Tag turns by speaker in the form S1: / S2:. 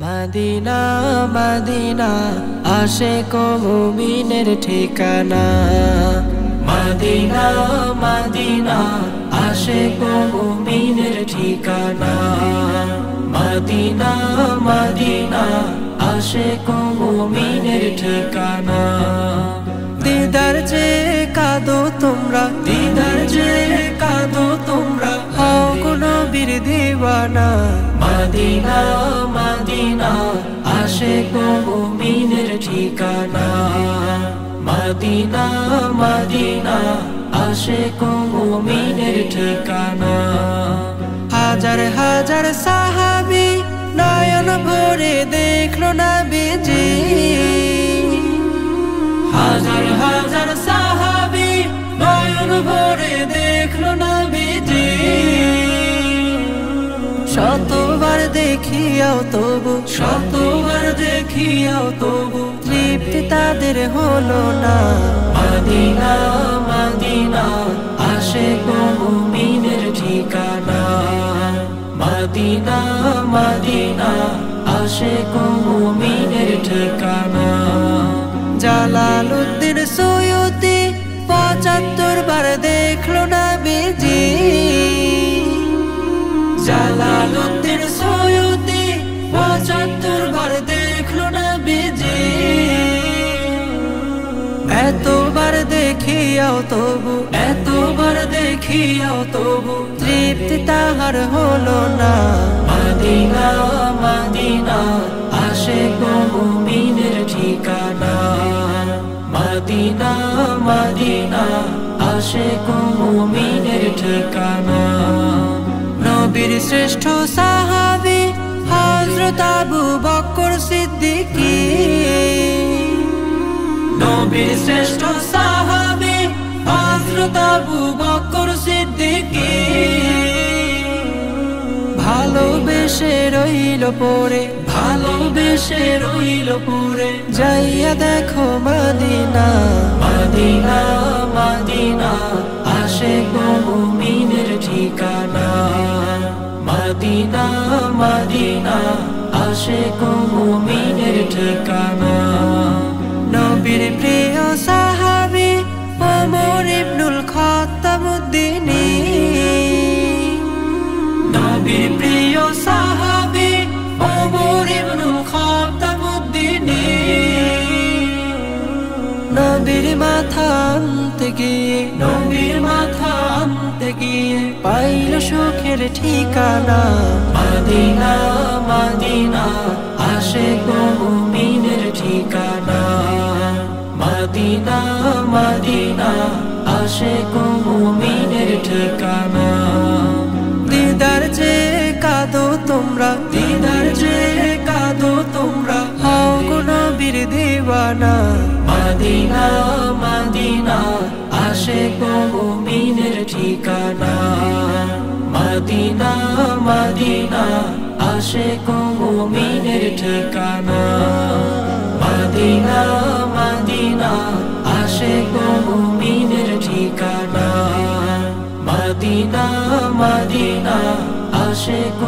S1: Medina Medina Ashiq মুমিনের ঠিকানা। Medina Medina Ashiq মুমিনের ঠিকানা। মদিনা মদিনা আশিক মুমিনের ঠিকানা। দিদার যে কাঁদো তোমরা, দিদার যে কাঁদো তোমরা, হও কোন বীর দিওয়ানা। মদিনা মদিনা আশিক মুমিনের ঠিকানা। মদিনা মদিনা আশিক মুমিনের ঠিকানা। হাজার হাজার সাহাবী নয়ন ভরে দেখলো নবীজি। হাজার হাজার সাহাবী নয়ন ভরে দেখলো নবীজি। শতবার দেখিয়াও তবু, শতবার দেখিয়াও তবু তৃপ্তি তাদের হলো না। মদিনা মদিনা আশিক মুমিনের ঠিকানা। মদিনা মদিনা আশিক মুমিনের ঠিকানা। জালালউদ্দিন সৈয়দী ৭৫ বার দেখলো নবীজি। জালালউদ্দিন সৈয়দী ৭৫ বার দেখলো নবীজি। এতবার দেখিয়াও তবু, এতবার দেখিয়াও তবু তৃপ্তি তাহার হলো না। মদিনা মদিনা আশিক মুমিনের ঠিকানা। মদিনা মদিনা আশিক মুমিনের ঠিকানা। নবীর শ্রেষ্ঠ সাহাবী হযরত আবু বকর সিদ্দিকী। নবীর শ্রেষ্ঠ সাহাবী হযরত আবু বকর সিদ্দিকী। ভালোবেসে রইল পরে, ভালোবেসে রইল পরে, যাইয়া দেখো মদিনা। মদিনা মদিনা আশিক মুমিনের ঠিকানা। মদিনা মদিনা আশিক মুমিনের ঠিকানা। নবীর প্রিয় সাহাবী ওমর ইবনুল খাত্তাবউদ্দিনী। নবীর প্রিয় সাহাবী ওমর ইবনুল খাত্তাবউদ্দিনী। নবীর মাথা আনতে গিয়ে, নবীর মাথা আনতে গিয়ে পাইল সুখের ঠিকানা। মদিনা মদিনা আশিক মুমিনের ঠিকানা। মদিনা মদিনা আশিক মুমিনের ঠিকানা। দিদার যে কাঁদো তোমরা, দিদার যে কাঁদো তোমরা, হও কোন বীর দিওয়ানা। মদিনা মদিনা আশিক মুমিনের ঠিকানা। মদিনা মদিনা আশিক মুমিনের ঠিকানা। মদিনা মদিনা আশিক মুমিনের ঠিকানা। Medina Medina Ashiq